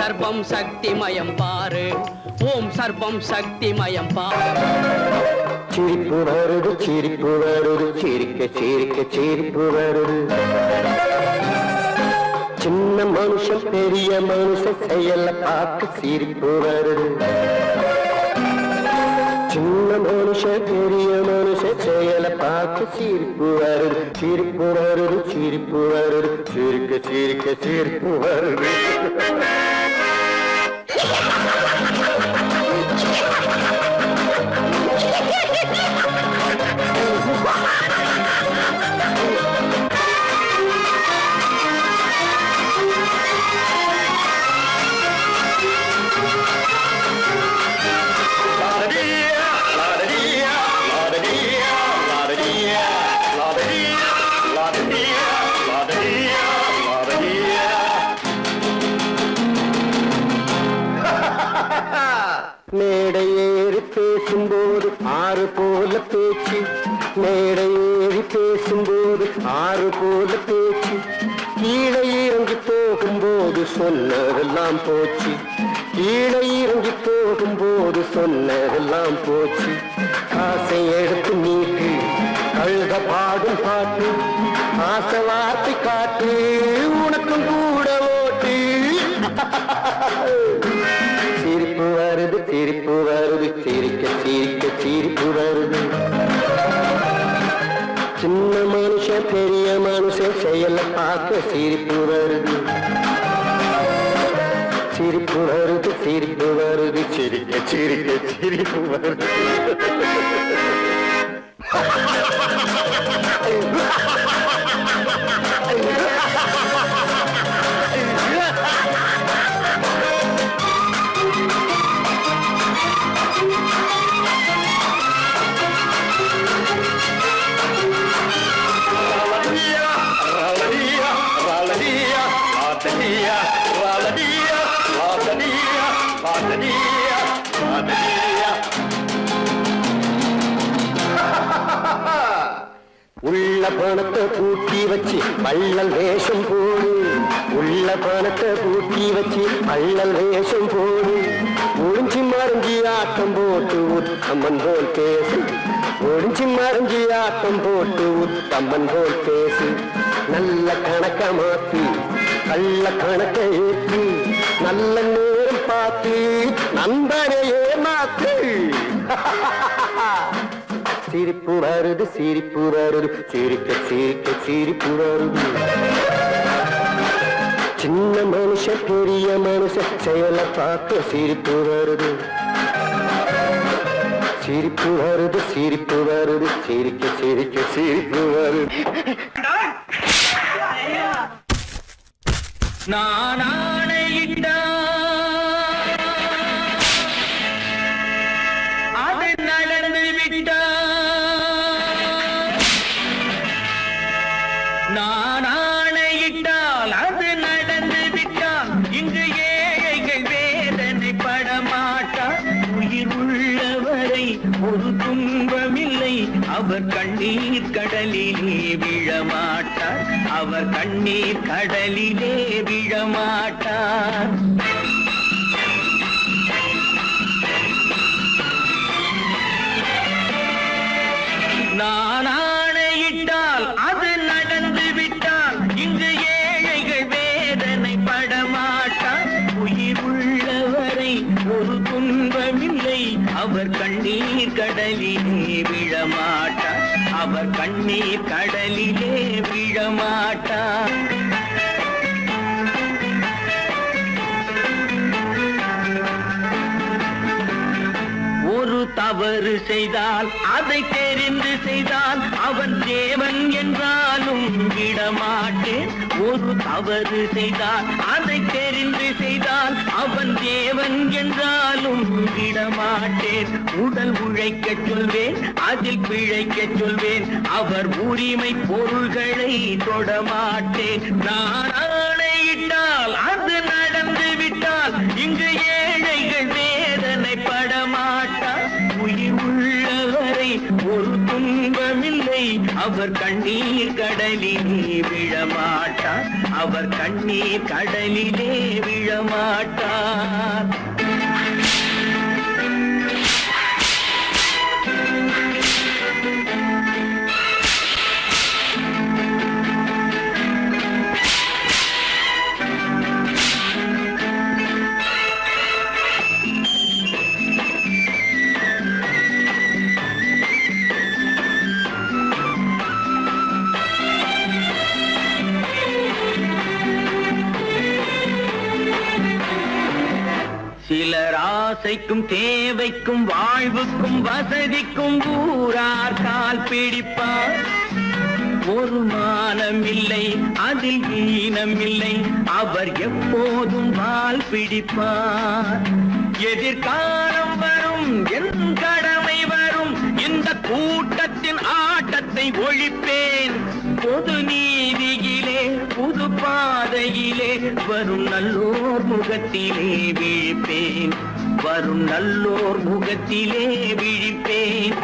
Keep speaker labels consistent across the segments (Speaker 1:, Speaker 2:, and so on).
Speaker 1: சர்வம் சக்திமயம் பாரு, ஓம் சர்வம் சக்திமயம் பாரு.
Speaker 2: சிரிப்பு வருது சிரிப்பு வருது, சிரிக்க சிரிக்க சிரிப்பு வருது. சின்ன மனுஷன் பெரிய மனுஷன் செயல பார்த்து சிரிப்பு வருது. சின்ன மனுஷன் பெரிய மனுஷன் செயல பார்த்து சிரிப்பு வருது. சிரிப்பு வருது சிரிப்பு வருது, சிரிக்க சிரிக்க சிரிப்பு வருது. மேடை ஏறி பேசும்போது ஆறு போல பேச்சு, மேடை ஏறி பேசும்போது ஆறு போல பேச்சு. கீழே இறங்கி போகும்போது சொன்னதெல்லாம் போச்சு, கீழே இறங்கி போகும்போது சொன்னதெல்லாம் போச்சு. காசை எடுத்து நீட்டு கழுத பாடும் பாட்டு, ஆசை வார்த்தை காட்டு உனக்கும் கூட ஓட்டு. சிரிப்பு வருது சிரிப்பு வருது, சிரிக்க சிரிக்க சிரிப்பு வருது. சின்ன மனுஷன் பெரிய மனுஷன் செயல பார்க்க சிரிப்பு வருது. சிரிப்பு வருது சிரிப்பு வருது, சிரிக்க சிரிக்க சிரிப்பு வருது. உள்ள பணத்தை பூட்டி வச்சு பள்ளல் வேஷம் போடு, உள்ள பணத்தை பூட்டி வச்சு பள்ளல் வேஷம் போடு. ஒளிஞ்சி மறைஞ்சி ஆட்டம் போட்டு உத்தம்மன் போல் பேசு, ஒளிஞ்சி மறைஞ்சி ஆட்டம் போட்டு உத்தம்மன் போல் பேசு. நல்ல கணக்க மாத்தி கள்ள கணக்க ஏற்றி, நல்ல நேரம் பார்த்து நண்பனையே மாத்து. சிரிப்பு வருது சிரிப்பு வருது, சிரிக்க சிரிக்க சிரிப்பு வருது. சின்ன மனுஷன் பெரிய மனுஷன் செயல பார்க்க சிரிப்பு வருது. சிரிப்பு வருது சிரிப்பு வருது, சிரிக்க சிரிக்க சிரிப்பு வருது.
Speaker 1: நான் ஆணையிட்டா அது நடந்து விட்டா, நான் ஆணையிட்டால் அது நடந்து விட்டால். இங்கு ஏழைகள் வேதனை படமாட்டார், உயிர் உள்ளவரை ஒரு துன்பமில்லை. அவர் கண்ணீர் கடலிலே விழமாட்டார், அவர் கண்ணீர் கடலிலே விழமாட்டார். நான் ஆணையிட்டால் அது நடந்து விட்டால். இங்கு ஏழைகள் வேதனை படமாட்டார், உயிர் உள்ளவரை ஒரு துன்பமில்லை. அவர் கண்ணீர் கடலிலே விழமாட்டார், அவர் கண்ணீர் கடலிலே விழமாட்டார். ஒரு தவறு செய்தால் அதை தெரிந்து செய்தால் அவன் தேவன் என்றாலும் விடமாட்டேன். ஒரு தவறு செய்தால் அதை தெரிந்து செய்தால் அவன் தேவன் என்றாலும் விடமாட்டேன். உடல் உழைக்க சொல்வேன், அதில் பிழைக்க சொல்வேன், அவர் உரிமை பொருள்களை தொடமாட்டேன். நான் ஆணையிட்டால் அது நடந்து விட்டால். இங்கு ஏழைகள் வேதனை படமாட்டார், உயிர் உள்ளவரை ஒரு துன்பமில்லை.
Speaker 3: இல்லை அவர் கண்ணீர் கடலிலே விழமாட்டார் அவர் கண்ணீர் கடலிலே விழமாட்டார் சிலர் ஆசைக்கும் தேவைக்கும் வாழ்வுக்கும் வசதிக்கும் ஊரார் கால் பிடிப்பார் ஒரு மானமில்லை அதில் ஈனமில்லை அவர் எப்போதும் வால் பிடிப்பார் எதிர்காலம் வரும் என் கடமை வரும் இந்த கூட்டத்தின் ஆட்டத்தை ஒழிப்பேன் பொது நீதியிலே புது பாதையிலே வரும் நல்லோர் முகத்திலே விழிப்பேன் வரும் நல்லோர் முகத்திலே விழிப்பேன்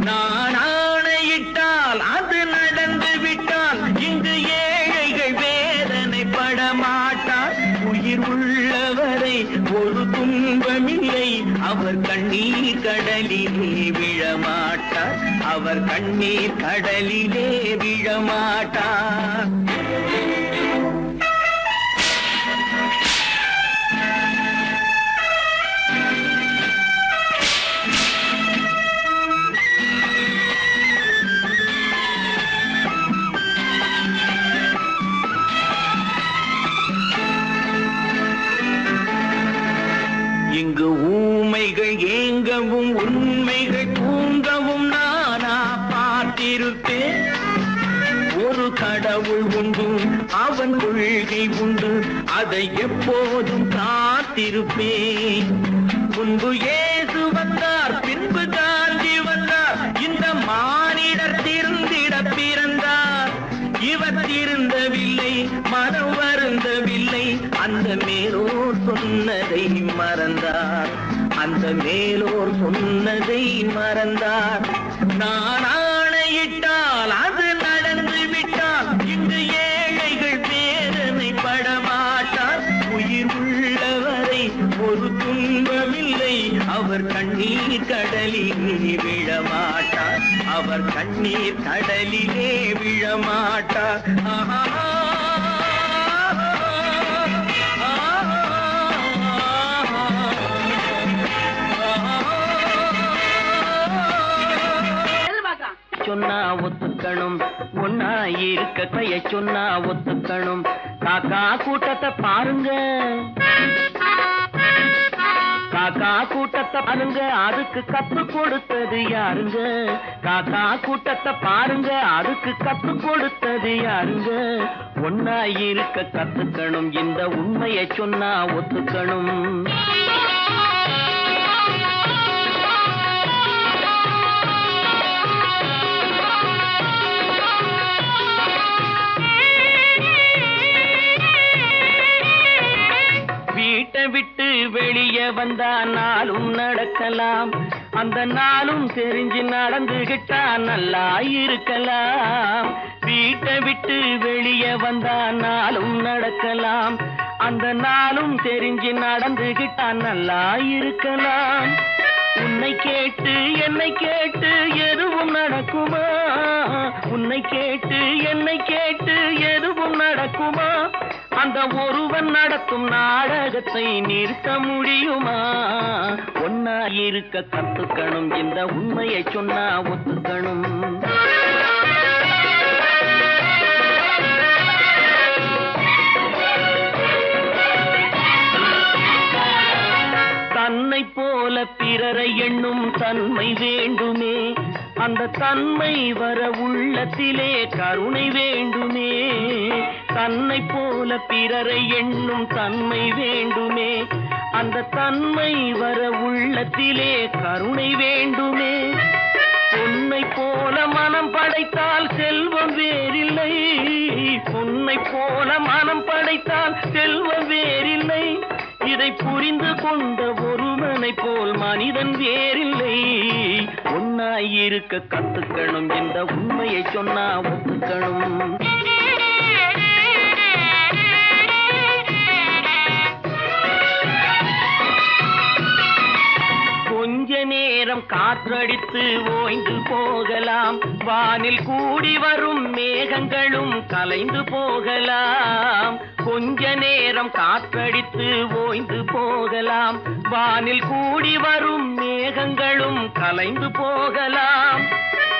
Speaker 3: நான் ஆணையிட்டால் அது நடந்து விட்டால் இங்கு ஏழைகள் வேதனைப்பட மாட்டார் உயிர் உள்ளவரை ஒரு துன்பமில்லை அவர் கண்ணீர் கடலிலே விழமாட்டார் அவர் கண்ணீர் கடலிலே விழமாட்டார் இங்கு ஊமைகள் ஏங்கவும் உண்மைகள் தூங்கவும் நானா பார்த்திருப்பேன் ஒரு கடவுள் உண்டு அவன் கொள்கை உண்டு அதை எப்போதும் காத்திருப்பேன் முன்பு இயேசு வந்தார் பின்பு காந்தி வந்தார் இந்த மானிடர் திருந்திட பிறந்தார் இவர் திருந்தவில்லை மனம் வருந்தவில்லை அந்த மேலோர் சொன்னதை மறந்தார் அந்த மேலோர் சொன்னதை மறந்தார் நான் ஆணையிட்டால் அது நடந்து விட்டால் இங்கு ஏழைகள் வேதனைப்பட மாட்டார் உயிர் உள்ளவரை ஒரு துன்பமில்லை அவர் கண்ணீர் கடலிலே விழமாட்டார் அவர் கண்ணீர் கடலிலே விழமாட்டார் சொன்னா ஒத்துக்கணும் ஒன்னா இருக்க கைய சொன்னா ஒத்துக்கணும் காக்கா கூட்டத்தை பாருங்க காக்கா கூட்டத்தை பாருங்க அதுக்கு கத்து கொடுத்தது யாருங்க காக்கா கூட்டத்தை பாருங்க அதுக்கு கத்து கொடுத்தது யாருங்க ஒன்னா இருக்க கத்துக்கணும் இந்த உண்மையை சொன்னா ஒத்துக்கணும் வீட்டை விட்டு வெளியே வந்தா நாளும் நடக்கலாம் அந்த நாளும் தெரிஞ்சு நடந்துகிட்டா நல்லா இருக்கலாம் வீட்டை விட்டு வெளியே வந்தா நாளும் நடக்கலாம் அந்த நாளும் தெரிஞ்சு நடந்துகிட்டா நல்லா இருக்கலாம் உன்னை கேட்டு என்னை கேட்டு எதுவும் நடக்குமா உன்னை கேட்டு என்னை கேட்டு எதுவும் நடக்குமா அந்த ஒருவன் நடத்தும் நாடகத்தை நிறுத்த முடியுமா ஒன்னா இருக்க கத்துக்கணும் இந்த உண்மையை சொன்னா ஒத்துக்கணும் தன்னை போல பிறரை எண்ணும் தன்மை வேண்டுமே அந்த தன்மை வர உள்ளத்திலே கருணை வேண்டுமே தன்னை போல பிறரை எண்ணும் தன்மை வேண்டுமே அந்த தன்மை வர உள்ளத்திலே கருணை வேண்டுமே பொன்னை போல மனம் படைத்தால் செல்வம் வேறில்லை பொன்னை போல மனம் படைத்தால் செல்வம் வேறில்லை இதை புரிந்து கொண்ட ஒருவனை போல் மனிதன் வேறில்லை ஒன்னா ஒன்னாய் இருக்க கத்துக்கணும், இந்த உண்மையை சொன்னா ஒத்துக்கணும். கொஞ்ச நேரம் காற்றடித்து ஓய்ந்து போகலாம், வானில் கூடி வரும் மேகங்களும் கலைந்து போகலாம். கொஞ்ச நேரம் காற்றடித்து ஓய்ந்து போகலாம், வானில் கூடி வரும் மேகங்களும் கலைந்து போகலாம்.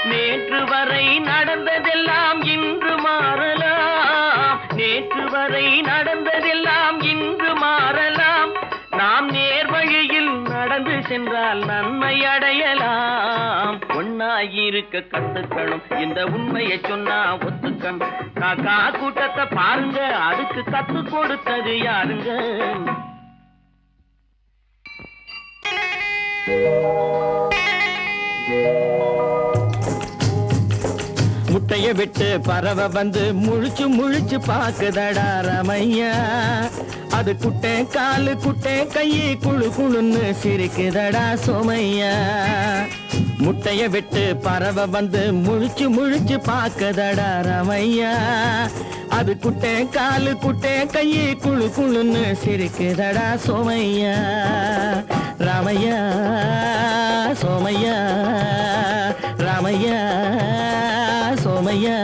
Speaker 3: நேற்று வரை நடந்ததெல்லாம் இன்று மாறலாம், நேற்று வரை நடந்ததெல்லாம் இன்று மாறலாம். நாம் நேர்வழியில் நடந்து சென்றால் நன்மை அடையலாம். ஒன்னாயிருக்க கத்துக்கணும், இந்த உண்மையை சொன்னா ஒத்துக்கணும். காக்கா கூட்டத்தை பாருங்க, அதுக்கு கத்து கொடுத்தது யாருங்க?
Speaker 2: முட்டைய விட்டு பறவை வந்து முழிச்சு முழிச்சு பாக்குதடா ரமையா. அது குட்டை காலு குட்டை கையை குழு குழுன்னு சிரிக்குதடா சோமையா. முட்டைய விட்டு பறவை வந்து முழிச்சு முழிச்சு பாக்குதடா ரமையா. அது குட்டை காலு குட்டை கையை குழு குழுன்னு சிரிக்குதடா சோமையா. ராமையா சோமையா, ராமையா சோமையா.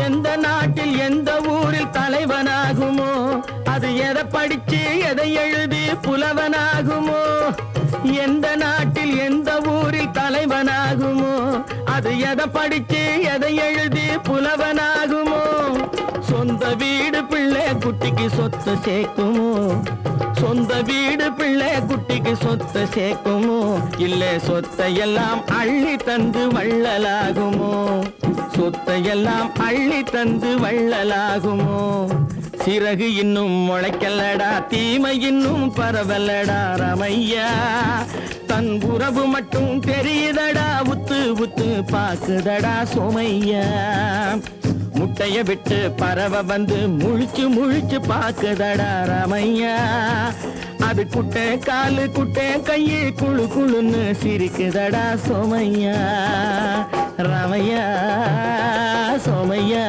Speaker 2: எந்த நாட்டில் எந்த ஊரில் தலைவனாகுமோ, அது எதை படிச்சு எதை எழுதி புலவனாகுமோ. எந்த நாட்டில் எந்த ஊரில் தலைவனாகுமோ, அது எதை படிச்சு எதை எழுதி புலவனாகுமோ. சொந்த வீடு பிள்ளை குட்டிக்கு சொத்து சேர்க்குமோ, சொந்த வீடு பிள்ளை குட்டிக்கு சொத்து சேர்க்குமோ. இல்லை சொத்தையெல்லாம் அள்ளி தந்து வள்ளலாகுமோ, சொத்தையெல்லாம் அள்ளி தந்து வள்ளலாகுமோ. சிறகு இன்னும் முளைக்கல்லடா, தீமை இன்னும் பரவல்லடா ரமையா. தன் உறவு மட்டும் தெரியுதடா, உத்து உத்து பாக்குதடா சோமையா. முட்டைய விட்டு பறவை வந்து முழிச்சு முழிச்சு பாக்குதடா ரமையா. அது குட்டை காலு குட்டை கையை குழு குழுன்னு சிரிக்குதடா சோமையா. ரமையா சோமையா.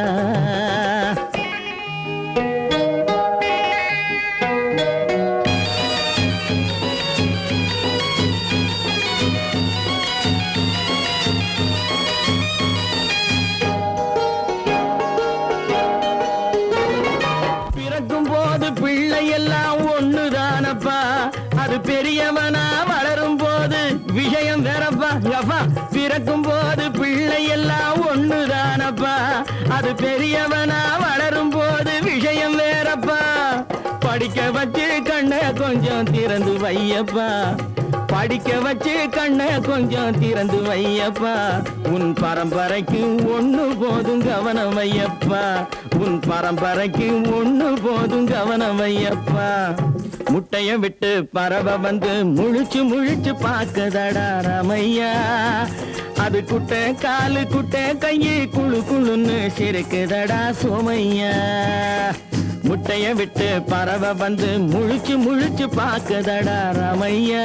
Speaker 2: பிறக்கும் போது பிள்ளை எல்லாம் ஒண்ணுதானப்பா, அது பெரியவனா வளரும் போது விஷயம் வேறப்பா. அப்பா பிறக்கும் போது பிள்ளை எல்லாம் ஒண்ணுதானப்பா, அது பெரியவனா வளரும் போது விஷயம் வேறப்பா. படிக்க வச்சு கண்ணை கொஞ்சம் திறந்து வையப்பா, படிக்க வச்சு கண்ணை கொஞ்சம் திறந்து வையப்பா. உன் பரம்பரைக்கு ஒண்ணு போதும் கவனம் வையப்பா, உன் பரம்பரைக்கு ஒண்ணு போதும் கவனம் வையப்பா. முட்டைய விட்டு பறவை வந்து முழிச்சு முழிச்சு பாக்குதடா ரமையா. அது குட்டை காலு குட்டை கையை குழு குழுன்னு சிரிக்குதடா சோமையா. முட்டைய விட்டு பறவை வந்து முழிச்சு முழிச்சு பாக்குதடா ரமையா.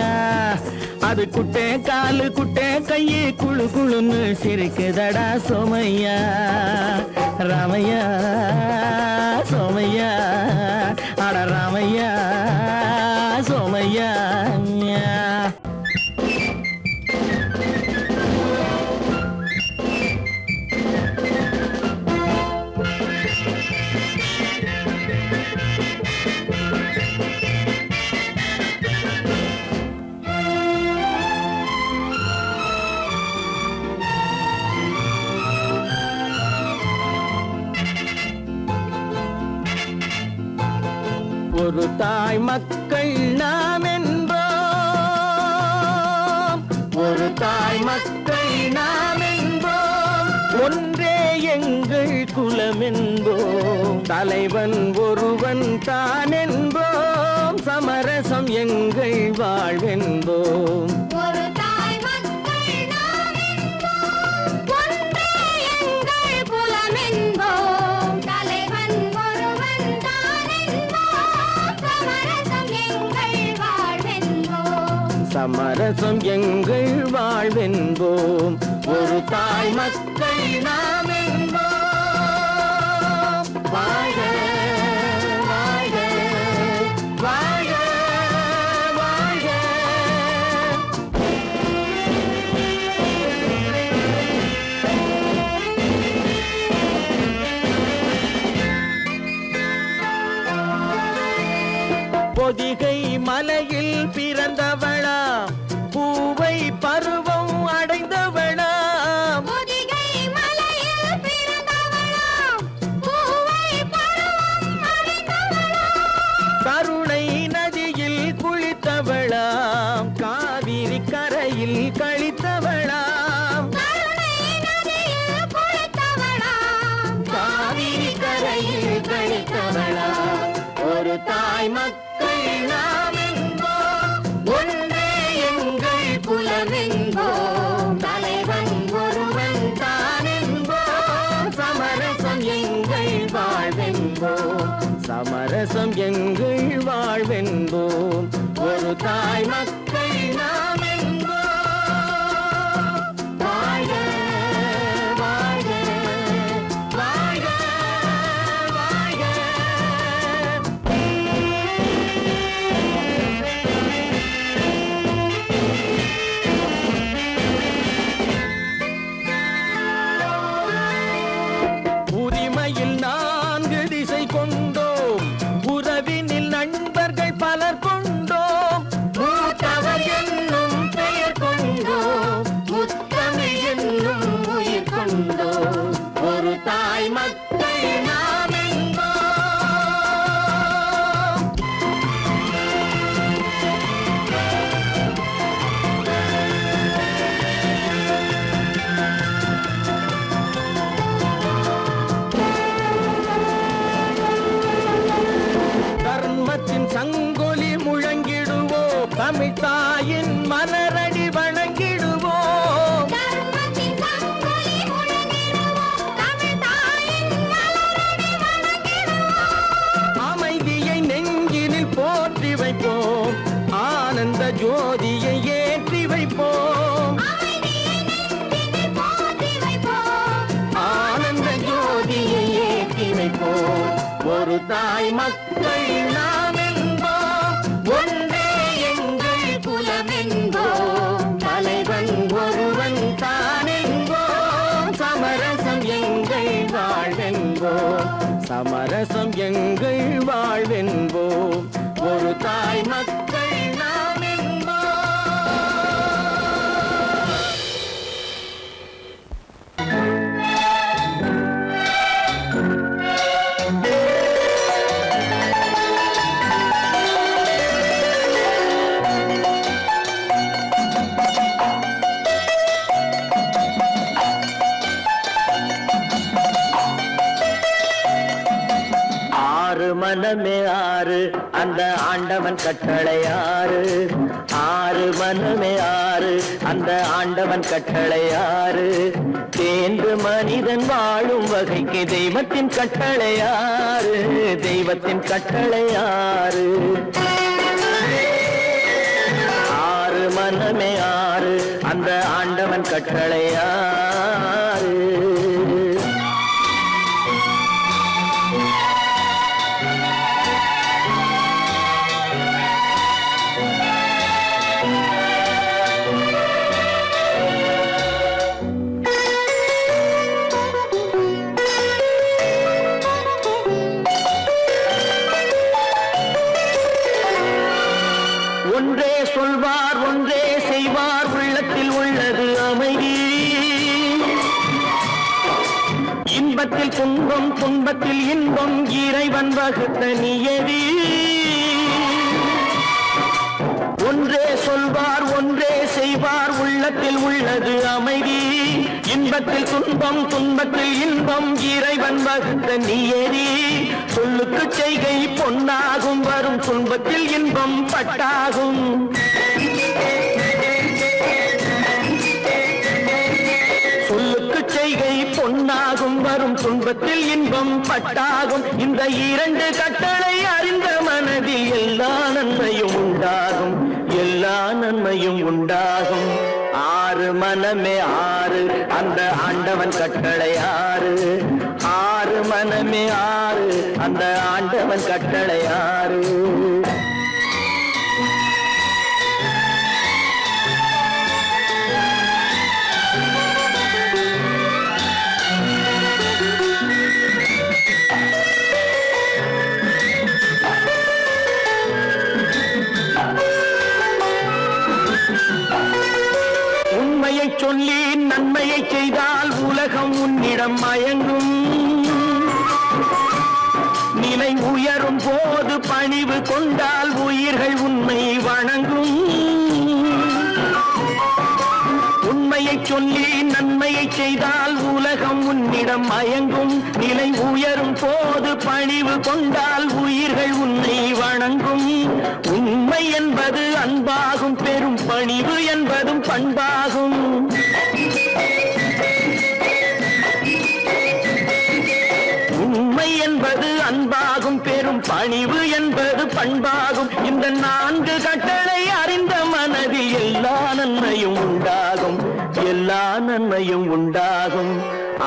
Speaker 2: அது குட்டை காலு குட்டை கையை குழு குழுன்னு சிரிக்குதடா சோமையா. ராமையா சோமையா, அட ராமையா சோமையா. ஒரு தாய் மக்கள் நாம் என்போம், ஒரு தாய் மக்கள் நாம் என்போம். ஒன்றே எங்கள் குலம் என்போம், தலைவன் ஒருவன் தான் என்போம். சமரசம் எங்கள் வாழ்வென்போம்.
Speaker 4: ஒரு தாய் மக்கள் நாம் என்போம், ஒன்றே எங்கள் குலம் என்போம், தலைவன் ஒருவன் தான் என்போம், சமரசம் எங்கள் வாழ்வென்போம்.
Speaker 2: சமரசம் எங்கள் வாழ்வென்போம். ஒரு தாய் மக்கள் நாம் என்போம். வாழ்க வாழ்க வாழ்க வாழ்க. பொதிகை மலையில் பிறந்தவளா, பூவை பருவம் அடைந்தவளா,
Speaker 4: பொதிகை மலையில் பிறந்தவளாம், பூவை பருவம் அடைந்தவளாம்,
Speaker 2: கருணை நதியில் குளித்தவளாம், காவிரி கரையில் கழித்தவளாம்,
Speaker 4: கருணை நதியில் குளித்தவளாம்,
Speaker 2: காவிரி கரையில் கழித்தவளாம். ஒரு தாய் மக்கள் நாம் என்போம், ஒன்றே எங்கள் குலம் என்போம், தலைவன் ஒருவன் தான் என்போம், சமரசம் எங்கள் வாழ்வென்போம். சமரசம் எங்கள் வாழ்வென்போம். ஒரு தாய் மக்கள் நாம் என்போம். வாழ்க வாழ்க வாழ்க வாழ்க. உரிமையில் 4 திசை கொண்டோம், உறவினில் நண்பர்கள் பலர் கொண்டோம், மூத்தவர் என்னும் பெயர் கொண்டோம், முத்தமிழ் என்னும் உயிர் கொண்டோம். ஒரு தாய் மக்கள் நாம் என்போம். தர்மத்தின் சங்கொலி முழங்கிடுவோம், தமிழ் தாயின் மலரடி வணங்கிடுவோம்.
Speaker 4: தர்மத்தின் சங்கொலி முழங்கிடுவோம், தமிழ் தாயின் மலரடி வணங்கிடுவோம்.
Speaker 2: அமைதியை நெஞ்சினில் போற்றி வைப்போம், ஆனந்த ஜோதியை ஏற்றி வைப்போம்,
Speaker 4: அமைதியை நெஞ்சினில் போற்றி வைப்போம்,
Speaker 2: ஆனந்த ஜோதியை ஏற்றி வைப்போம். ஒரு தாய் மக்கள் நாம் என்போம், ஒன்றே எங்கள் குலம் என்போம், தலைவன் ஒருவன் தான் என்போம், சமரசம் எங்கள் வாழ்வென்போம். சமரசம் எங்கள் வாழ்வென்போம். ஒரு தாய் மக்கள் நாம் என்போம். ஆறு மனமே ஆறு, அந்த ஆண்டவன் கட்டளை ஆறு. ஆறு மனமே ஆறு, அந்த ஆண்டவன் கட்டளை ஆறு. தேர்ந்து மனிதன் வாழும் வகைக்கு தெய்வத்தின் கட்டளை ஆறு, தெய்வத்தின் கட்டளை ஆறு. ஆறு மனமே ஆறு, அந்த ஆண்டவன் கட்டளை ஆறு. ஒன்றே சொல்வார் ஒன்றே செய்வார், உள்ளத்தில் உள்ளது அமைதி. இன்பத்தில் துன்பம் துன்பத்தில் இன்பம், இறைவன் வகுத்த நியதி. ஒன்றே சொல்வார் ஒன்றே செய்வார், பார் உள்ளத்தில் உள்ளது அமைதி இன்பத்தில் துன்பம் துன்பத்தில் இன்பம் இறைவன் வகுத்த நியதி சொல்லுக்கு செய்கை பொன்னாகும் வரும் துன்பத்தில் இன்பம் பட்டாகும் சொல்லுக்கு செய்கை பொன்னாகும் வரும் துன்பத்தில் இன்பம் பட்டாகும் இந்த இரண்டு கட்டளை அறிந்த மனதில் எல்லா நன்மையும் உண்டாகும் எல்லா நன்மையும் உண்டாகும் ஆறு மனமே ஆறு அந்த ஆண்டவன் கட்டளை ஆறு ஆறு மனமே ஆறு அந்த ஆண்டவன் கட்டளை ஆறு உண்மையை சொல்லி நன்மையை செய்தால் உலகம் உன்னிடம் மயங்கும் நிலை உயரும் போது பணிவு கொண்டால் உயிர்கள் உன்னை வணங்கும் உண்மையை சொல்லி நன்மையை செய்தால் உலகம் உன்னிடம் மயங்கும் நிலை உயரும் போது பணிவு கொண்டால் உயிர்கள் உன்னை வணங்கும் உண்மை என்பது அன்பாகும் பெரும் பணிவு என்பதும் பண்பாகும் உண்மை என்பது அன்பாகும் பெரும் பணிவு என்பது பண்பாகும் இந்த நான்கு கட்டளை அறிந்த மனதில் எல்லா நன்மையும் உண்டாகும் எல்லா நன்மையும் உண்டாகும்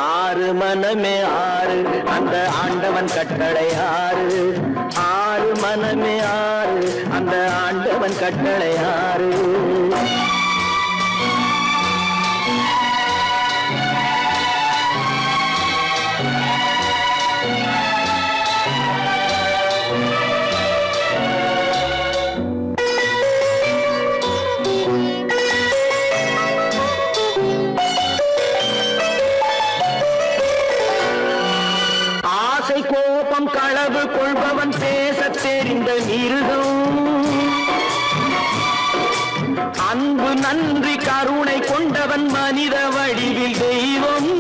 Speaker 2: ஆறு மனமே ஆறு அந்த ஆண்டவன் கட்டளை ஆறு ஆறு மனமே ஆறு அந்த ஆண்டவன் கட்டளை ஆறு கோபம் களவு கொள்பவன் பேசத் தெரிந்த மிருகம் அன்பு நன்றி கருணை கொண்டவன் மனித வடிவில் தெய்வம்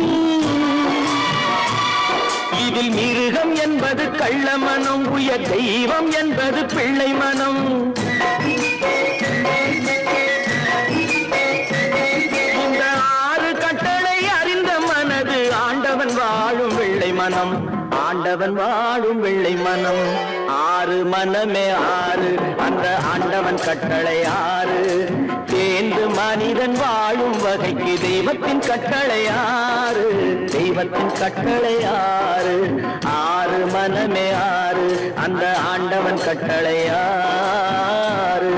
Speaker 2: இதில் மிருகம் என்பது கள்ள மனம் உயர் தெய்வம் என்பது பிள்ளை மனம் இந்த ஆறு கட்டளை அறிந்த மனது ஆண்டவன் வாழும் வெள்ளை மனம் ஆண்டவன் வாழும் வெள்ளை மனம் ஆறு மனமே ஆறு அந்த ஆண்டவன் கட்டளை ஆறு தேர்ந்து மனிதன் வாழும் வகைக்கு தெய்வத்தின் கட்டளை ஆறு தெய்வத்தின் கட்டளை ஆறு ஆறு மனமே ஆறு அந்த ஆண்டவன் கட்டளை ஆறு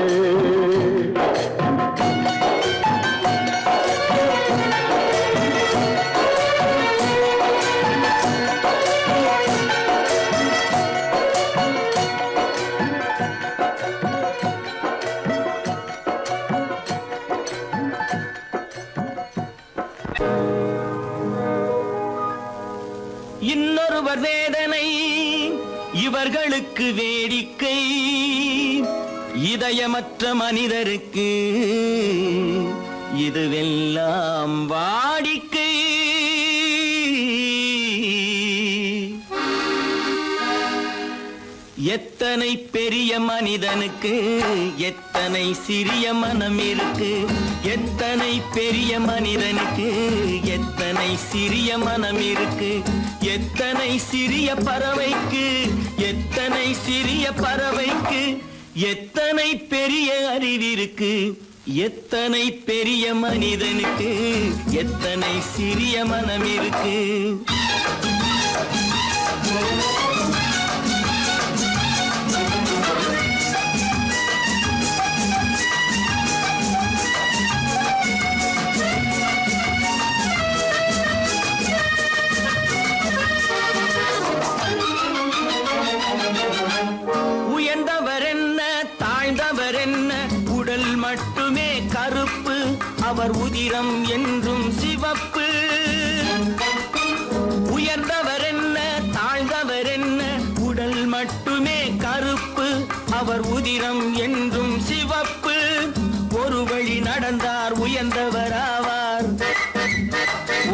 Speaker 2: இன்னொருவர் வேதனை இவர்களுக்கு வேடிக்கை இதயமற்ற மனிதருக்கு இதுவெல்லாம் வாடிக்கை எத்தனை பெரிய மனிதனுக்கு எத்தனை சிறிய மனம் இருக்கு எத்தனை பெரிய மனிதனுக்கு எத்தனை சிறிய மனம் இருக்கு எத்தனை சிறிய பறவைக்கு எத்தனை சிறிய பறவைக்கு எத்தனை பெரிய அறிவிருக்கு எத்தனை பெரிய மனிதனுக்கு எத்தனை சிறிய மனம் இருக்கு மட்டுமே கருப்பு அவர் உதிரம் என்றும் சிவப்பு உயர்ந்தவர் என்ன தாழ்ந்தவர் என்ன உடல் மட்டுமே கருப்பு அவர் உதிரம் என்றும் சிவப்பு ஒரு வழி நடந்தார் உயர்
Speaker 3: வியந்தவராவார்.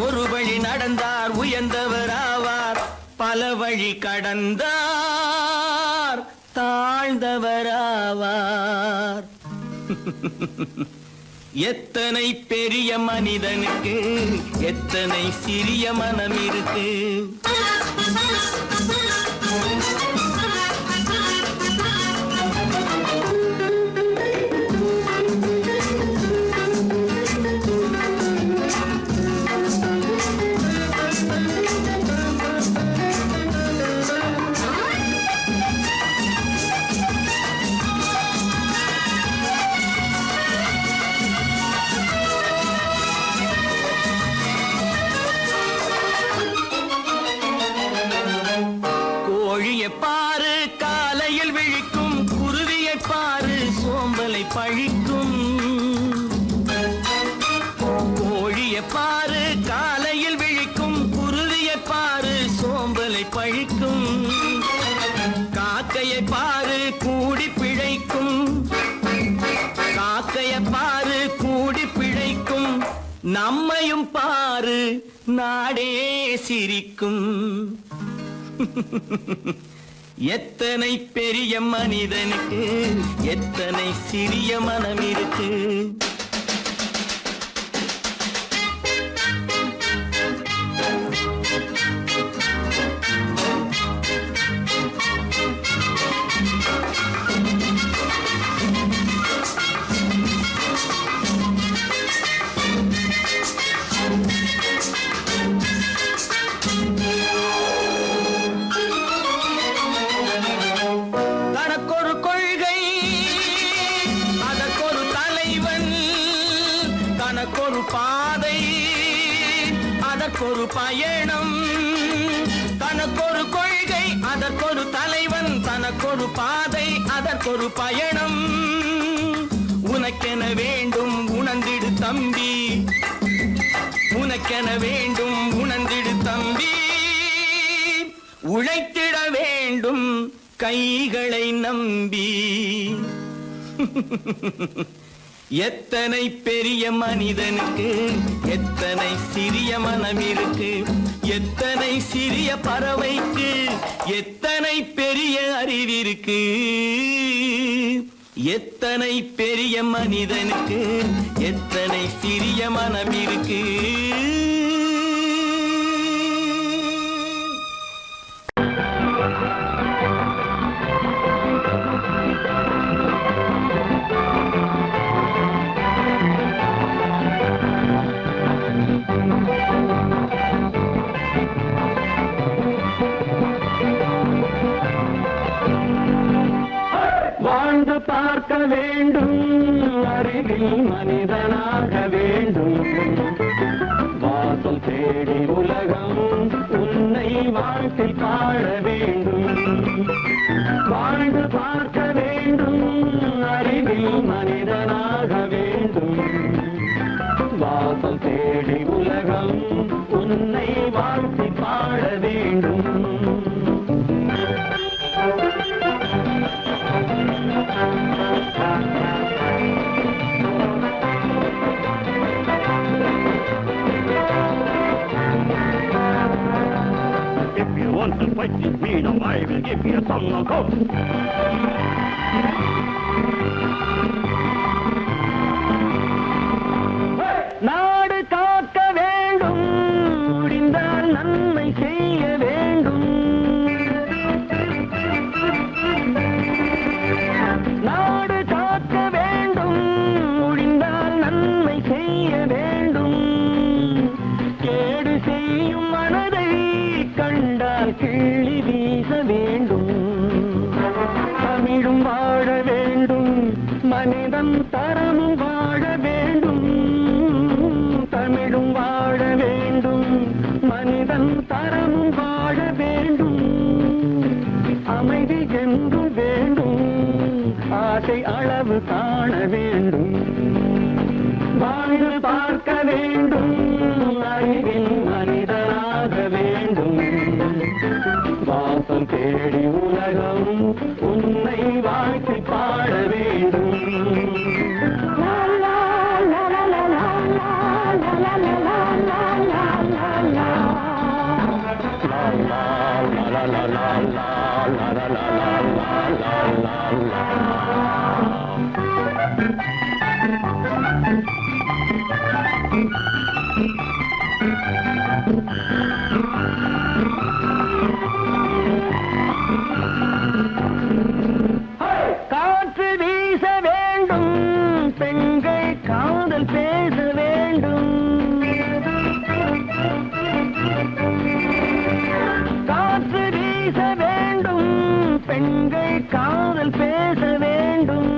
Speaker 3: ஒரு வழி நடந்தார் உயர்ந்தவராவார், பல வழி கடந்தார் தாழ்ந்தவராவார். எத்தனை பெரிய மனிதனுக்கு எத்தனை சிறிய மனம் இருக்கு. கோழியை பாரு காலையில் விழிக்கும், குருவியை பாரு சோம்பலை பழிக்கும். கோழியை பாரு காலையில் விழிக்கும், குருவியை பாரு சோம்பலை பழிக்கும். காக்கையை பாரு கூடி பிழைக்கும், காக்கையை பாரு கூடி பிழைக்கும். நம்மையும் பாரு நாடே சிரிக்கும். எத்தனை பெரிய மனிதனுக்கு எத்தனை சிறிய மனம் இருக்கு. தனக்கொரு கொள்கை அதற்கொரு தலைவன், தனக்கொரு பாதை அதற்கொரு பயணம். தனக்கொரு கொள்கை அதற்கொரு தலைவன், தனக்கொரு பாதை அதற்கொரு பயணம். உனக்கென வேண்டும் உணர்ந்திடு தம்பி, உனக்கென வேண்டும் உணர்ந்திடு தம்பி. உழைத்திட வேண்டும் கைகளை நம்பி. எத்தனை பெரிய மனிதனுக்கு எத்தனை சிறிய மனம் இருக்கு. எத்தனை சிறிய பறவைக்கு எத்தனை பெரிய அறிவிருக்கு. எத்தனை பெரிய மனிதனுக்கு எத்தனை சிறிய மனம் இருக்கு.
Speaker 2: வாழ்ந்து பார்க்க வேண்டும், அறிவில் மனிதனாக வேண்டும். வாசல் தேடி உலகம் உன்னை வாழ்த்தி பாட வேண்டும். வாழ்ந்து பார்க்க வேண்டும், அறிவில் மனிதனாக வேண்டும். வாசல் தேடி உலகம் உன்னை வாழ்த்தி பாட வேண்டும்.
Speaker 5: If you want to fight with me, now I will give you a song of hope.
Speaker 2: நாடு காக்க வேண்டும், முடிந்தால் நன்மை செய்ய வேண்டும். நாடு காக்க வேண்டும், முடிந்தால் நன்மை செய்ய வேண்டும். கேடு செய்யும் மனதை கண்டால் கிள்ளி வீச வேண்டும். தமிழும் வாழ வேண்டும், மனிதன் தரமும் வாழ வேண்டும். தமிழும் வாழ வேண்டும், மனிதன் தரமும் வாழ வேண்டும். அமைதி என்றும் வேண்டும், ஆசை அளவு காண வேண்டும். வாழ்ந்து பார்க்க வேண்டும், அறிவில் மனிதனாக வேண்டும். வாசல் தேடி உலகம் உன்னை வாழ்த்தி பாட வேண்டும். லா, லா, லா, லா, லா, லா.
Speaker 3: காற்று வீச வேண்டும், பெண்கள் காதல் பேச வேண்டும். காற்று வீச வேண்டும், பெண்கள் காதல் பேச வேண்டும்.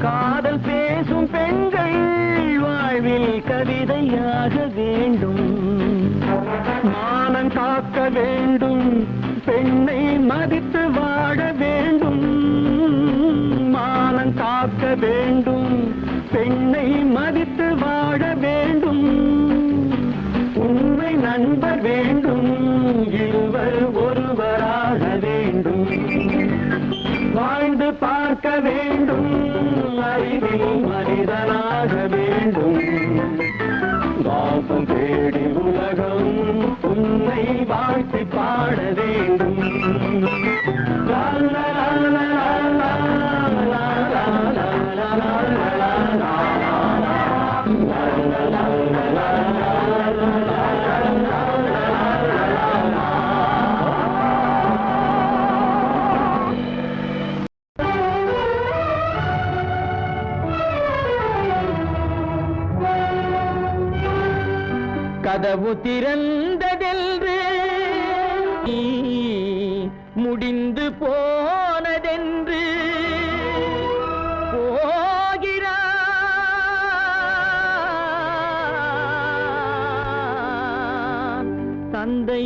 Speaker 3: காதல் பேசும் பெண்கள் வாழ்வில் கவிதையாக வேண்டும். மானம் காக்க வேண்டும், பெண்ணை மதித்து வாழ வேண்டும். மானம் காக்க வேண்டும், பெண்ணை மதித்து வாழ வேண்டும். உண்மை நண்பர் வேண்டும், இருவர் ஒருவராக வேண்டும். வாழ்ந்து பார்க்க வேண்டும், அறிவில் மனிதனாக வேண்டும். வாசம் தேடி உலகம் உன்னை வாழ்த்தி பாட வேண்டும். லா, லா, லா, லா, லா, லா, லா, லா, லா, லா, லா, கதவு திறந்ததென்று நீ முடிந்து போனதென்று போகிறான் தந்தை.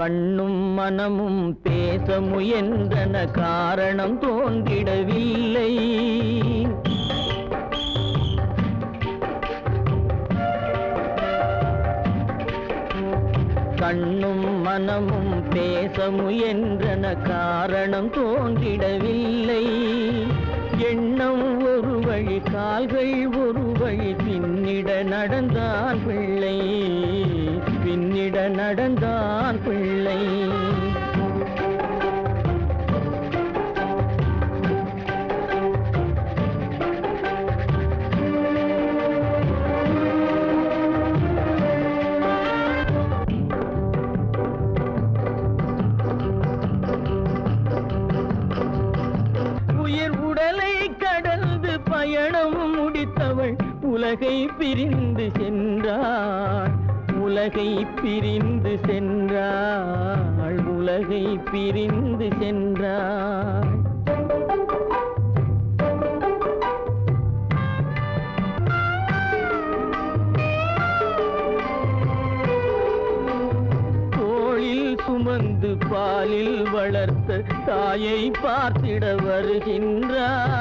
Speaker 3: கண்ணும் மனமும் பேச முயன்றன, காரணம் தோன்றிடவில்லை. கண்ணும் மனமும் பேச முயன்றன, காரணம் தோன்றிடவில்லை. எண்ணம் ஒரு வழி, கால்கள் ஒரு வழி, பின்னிட நடந்தான் பிள்ளை, பின்னிட நடந்தான் பிள்ளை. உயிர் உடலை கடந்து பயணம் முடித்தவள் உலகை பிரிந்து சென்றாள். உலகை பிரிந்து சென்றாள், உலகை பிரிந்து சென்றாள். தோளில் சுமந்து பாலில் வளர்த்த தாயை பார்த்திட வருகின்றான்.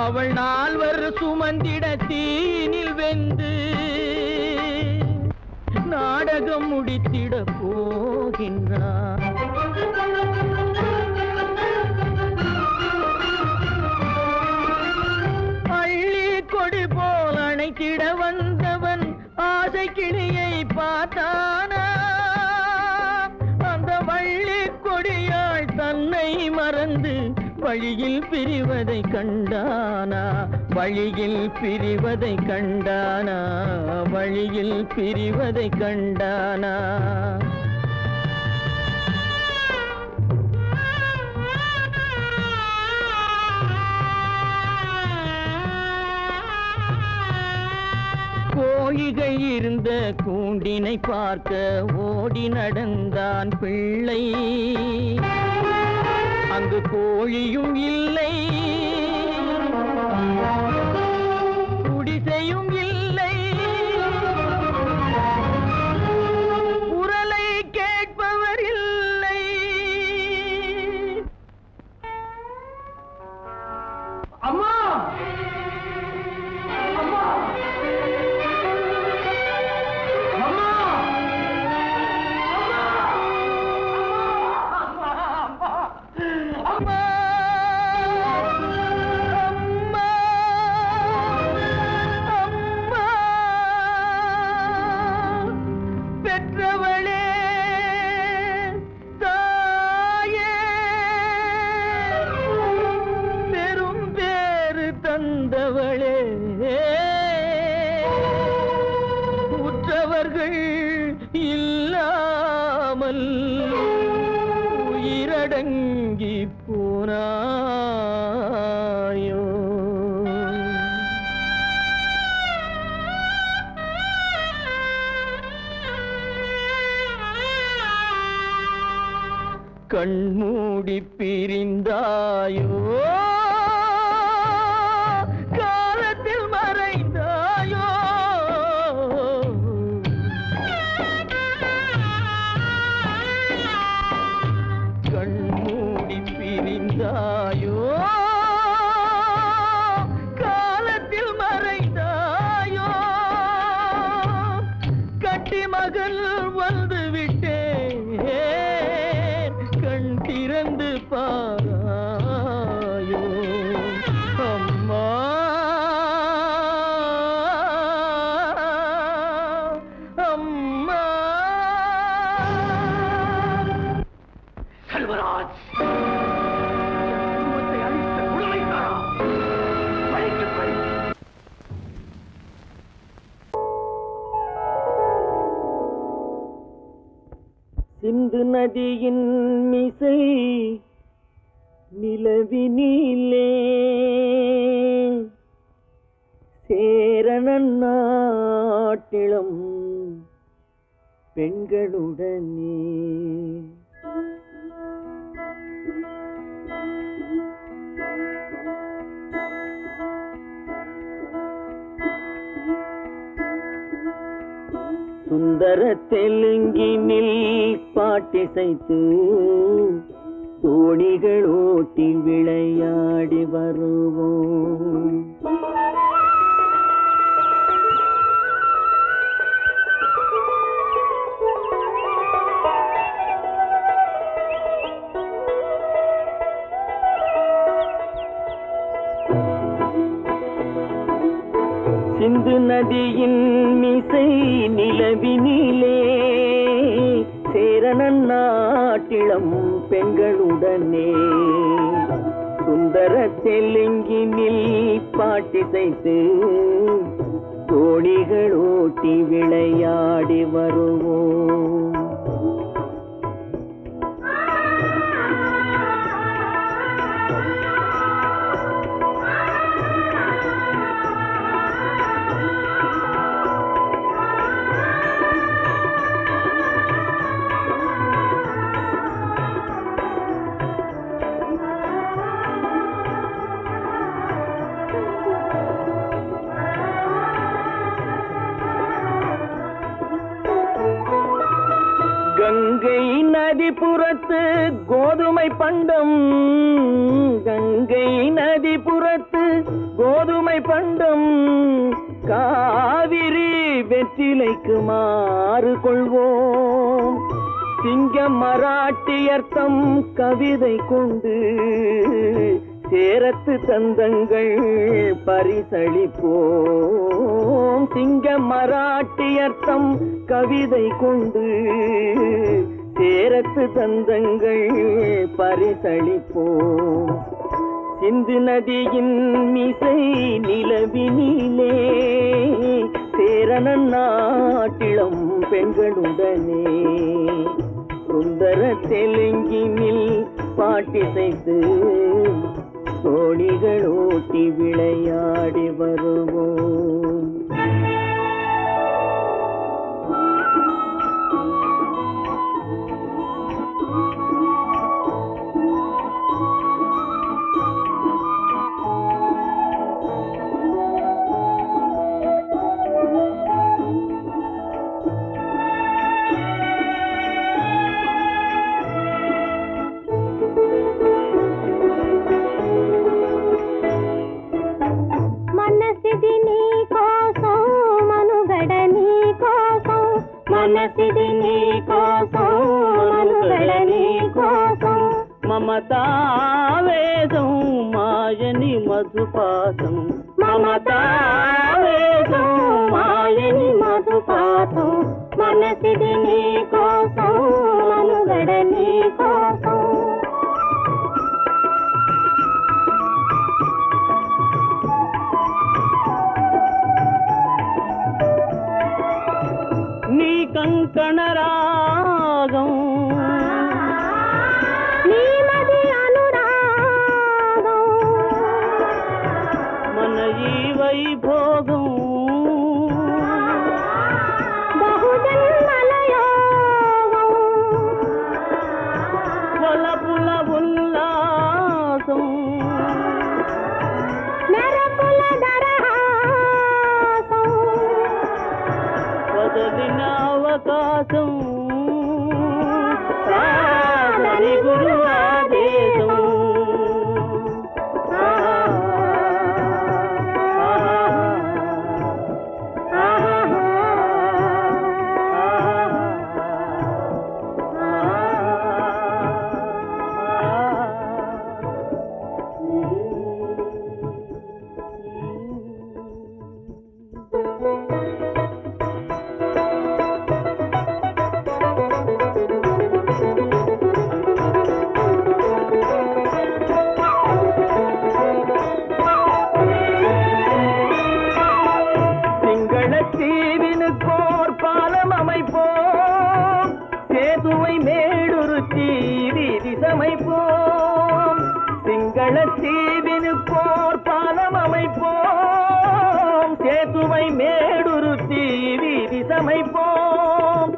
Speaker 3: அவள் நால்வர் சுமந்திட தீனில் வெந்து நாடகம் முடித்திட போகின்றான். அள்ளி கொடி போல் அணைத்திட வந்தவன் ஆசை கிளியை பார்த்தானா? அந்த வள்ளி கொடியாள் தன்னை மறந்து வழியில் பிரிவதை கண்டானா? வழியில் பிரிவதை கண்டானா? வழியில் பிரிவதை கண்டானா? கோழிகள் இருந்த கூண்டினை பார்க்க ஓடி நடந்தான் பிள்ளை. அங்கு கோழியும் இல்லை, குடிசையும் இல்லை, குரலை கேட்பவர் இல்லை. அம்மா, அம்மா, அம்மா, அம்மா, அம்மா, அம்மா.
Speaker 6: பிறந்தவளே உற்றவர்கள் இல்லாமல் உயிரடங்கி போனாயோ கண்மூடி பிரிந்தாயோ காலத்தில் மறைந்தாயோ கண்மூடி பிரிந்தாயோ காலத்தில் மறைந்தாயோ கட்டி மகள் வந்து விட்டேன் கண் திறந்து பாராயோ அம்மா அம்மா
Speaker 5: செல்வராஜ் குடும்பத்தை அழித்த கொடுமைக்காரா பழிக்கு பழி
Speaker 6: சிந்து நதியின் மிசை நிலவினிலே சேரணன் நாட்டிளம் பெண்களுடனே சுந்தர தெலுங்கினில் பாட்டிசைத்து தோணிகள் ஓட்டி விளையாடி வருவோம் சிந்து நதியின் மிசை நிலவினிலே சேரணன் நாட்டிளம் பெண்களுடனே சுந்தர தெலுங்கினில் பாட்டிசைத்து தோணிகள் ஓட்டி விளையாடி வருவோம் கங்கை நதிபுறத்து கோதுமை பண்டம் கங்கை நதிபுறத்து கோதுமை பண்டம் காவிரி வெற்றிலைக்கு மாறு கொள்வோம் சிங்க மராட்டியர்த்தம் கவிதை கொண்டு சேரத்து தந்தங்கள் பரிசளிப்போம் சிங்க மராட்டியர்த்தம் கவிதை கொண்டு சேரத்து தந்தங்கள் பரிசளிப்போம் சிந்து நதியின் மிசை நிலவினிலே சேரணன் நாட்டிளம் பெண்களுடனே சுந்தர தெலுங்கினில் பாட்டிசைத்து தோணிகள் ஓட்டி விளையாடி வருவோம் మనసిది నీ కోసం మనుగడ నీ కోసం మమతావేదం మాయని మధుపాతం మమతావేదం మాయని మధుపాతం మనసిది నీ కోసం మనుగడ నీ కోసం கங்கணராகம் நீலதி அனுராகம் மனஜி வைபோகம் బహుజన్మలయోగం వలపుల ఉల్లాసం మెరపుల దరహాసం వదలిన అవకాశం సాదరి గురు ఆదేశం தீவினுக்கோர் பாலம் அமைப்போம் சேதுவை மேடுருத்தி வீதி சமைப்போம் சிங்கள தீவினுக்கோர் பாலம் அமைப்போம் சேதுவை மேடுருத்தி வீதி சமைப்போம்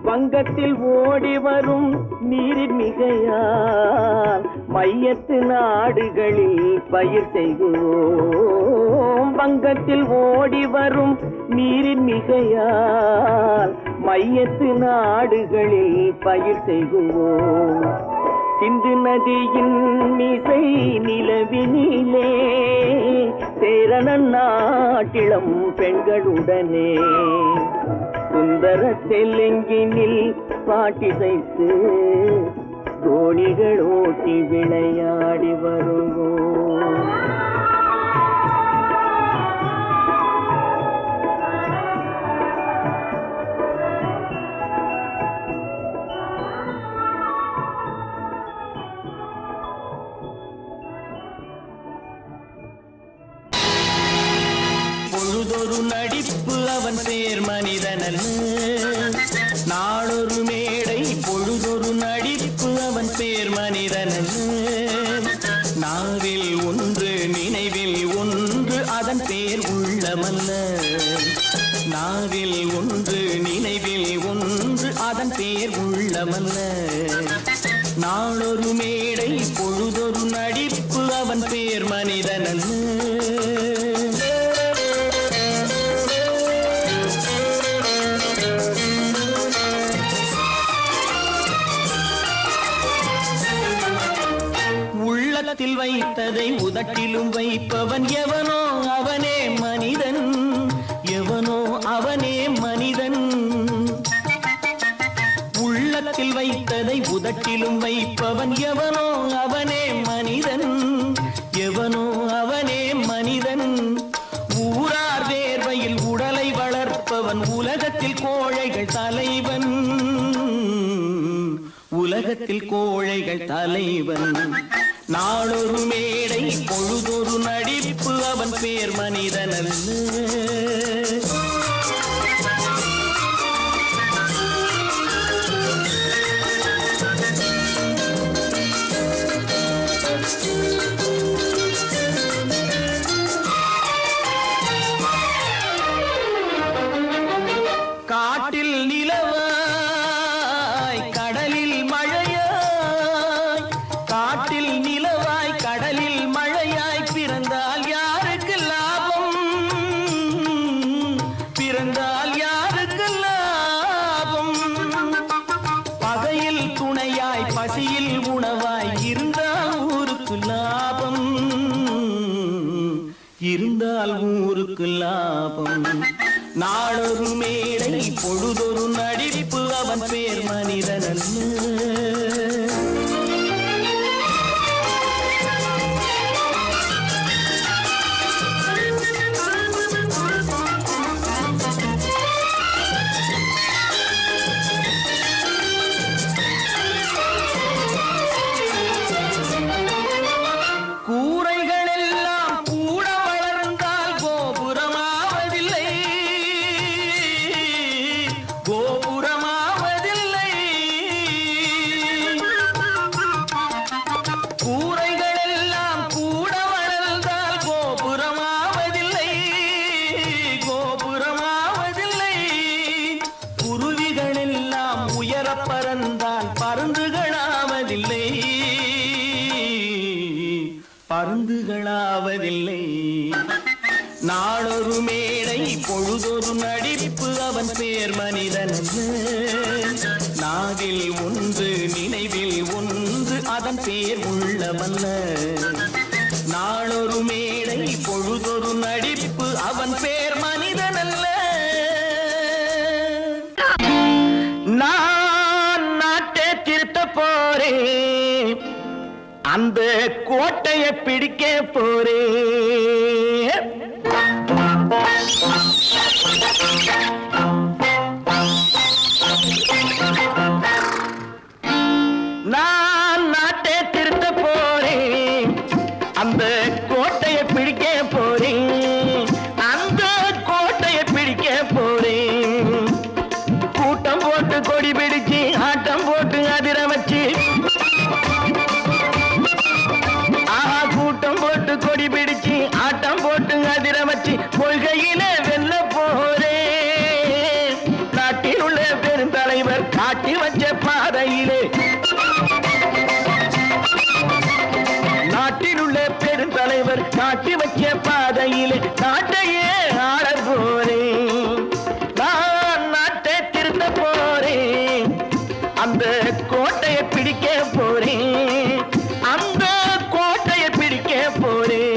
Speaker 6: வங்கத்தில் ஓடி வரும் நீரின் மிகையால் மையத்து நாடுகளில் பயிர் செய்கிறோம் வங்கத்தில் ஓடி வரும் நீரின் மிகையால் மையத்து நாடுகளில் பயிர் செய்கிறோம் சிந்து நதியின் மிசை நிலவினிலே சேரணன் நாட்டிளம் பெண்களுடனே சுந்தர தெலுங்கினில் பாட்டிசைத்து தோணிகள் ஓட்டி விளையாடி வருவோம்
Speaker 3: பொழுதொரு நடிப்பு அவன் பேர் மனிதனல்ல நாளொரு மேடை பொழுதொரு நடிப்பு அவன் பேர் மனிதனல்ல நாவில் ஒன்று நினைவில் ஒன்று அதன் பேர் உள்ளமல்ல நாவில் ஒன்று நினைவில் ஒன்று அதன் பேர் உள்ளமல்ல நாளொரு மேடை பொழுதொரு நடிப்பு அவன் பேர் மனிதனல்ல உள்ளத்தில் வைத்ததை உதட்டிலும் வைப்பவன் எவனோ அவனே மனிதன் எவனோ அவனே மனிதன் உள்ளத்தில் வைத்ததை உதட்டிலும் வைப்பவன் எவனோ அவனே மனிதன் எவனோ அவனே மனிதன் ஊரார் வேர்வையில் உடலை வளர்ப்பவன் உலகத்தில் கோழைகள் தலைவன் உலகத்தில் கோழைகள் தலைவன் நாளொரு மேடை பொழுதொரு நடிப்பு அவன் பேர் மனிதனல்ல காட்டில் நிலவாய் கடலில் மழையாய் காட்டில் நிலவாய் கடலில் மழையாய் பிறந்தால் யாருக்கு லாபம் பிறந்தால் யாருக்கு லாபம் பகையில் துணையாய் பசியில் உணவாய் இருந்தால் ஊருக்கு லாபம் இருந்தால் ஊருக்கு லாபம் நாளொரு மேடை பொழுதொரு நடிப்பு அவன் பேர் மனிதனல்ல கூரைகள் எல்லாம் கூட வளர்ந்தால் கோபுரமாவதில்லை கோபுரம்
Speaker 6: நாளொரு மேடை பொழுதொரு நடிப்பு அவன் பேர் மனிதன் நாவில் ஒன்று நினைவில் ஒன்று அதன் பேர் உள்ளவல்ல நாளொரு மேடை பொழுதொரு நடிப்பு அவன் பேர் மனிதன் அல்ல நான் நாட்டை திருத்த போறேன் அந்த கோட்டையை பிடிக்க போறேன் நான் நாட்டை திருத்த போறேன் அந்த கோட்டையை பிடிக்க போறேன் அந்த கோட்டையை பிடிக்க போறேன் கூட்டம் போட்டு கொடி பிடிச்சு ஆட்டம் போட்டு அதிர வச்சு கூட்டம் போட்டு கொடி பிடிச்சு ஆட்டம் போட்டு அதிர வச்சு கொள்கையில வெல்ல போறேன் நாட்டில் உள்ள பெருந்தலைவர் காட்டி வச்ச பாதையிலே நாட்டில் உள்ள பெருந்தலைவர் காட்டி வச்ச பாதையிலே நாட்டையே ஆள போறேன் நான் நாட்டை திருத்த போறேன் அந்த கோட்டையை பிடிக்க போறேன் அந்த கோட்டையை பிடிக்க போறேன்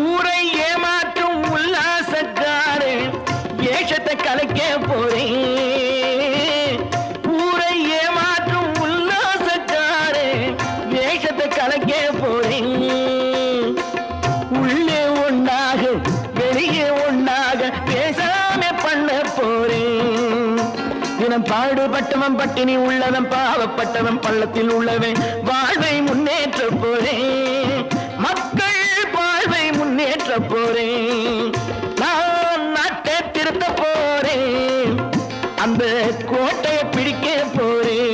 Speaker 6: ஊரை ஏமாற்றும் உல்லாசக்காரு ஏஷத்தை கலைக்க போறேன் ஊரை ஏமாற்றும் உல்லாசக்காரு ஏஷத்தை கலைக்க போறேன் உள்ளே ஒண்ணாக வெளியே ஒண்ணாக பேசாம பண்ண போறேன் தினம் பாடுபட்டவன் பட்டினி உள்ளவன் பாவப்பட்டவன் பள்ளத்தில் உள்ளவன் வாழ்வை முன்னேற்ற போறேன் மக்கள் வாழ்வை முன்னேற்ற போறேன் நான் நாட்டை திருத்த போறேன் அந்த கோட்டையை பிடிக்க போறேன்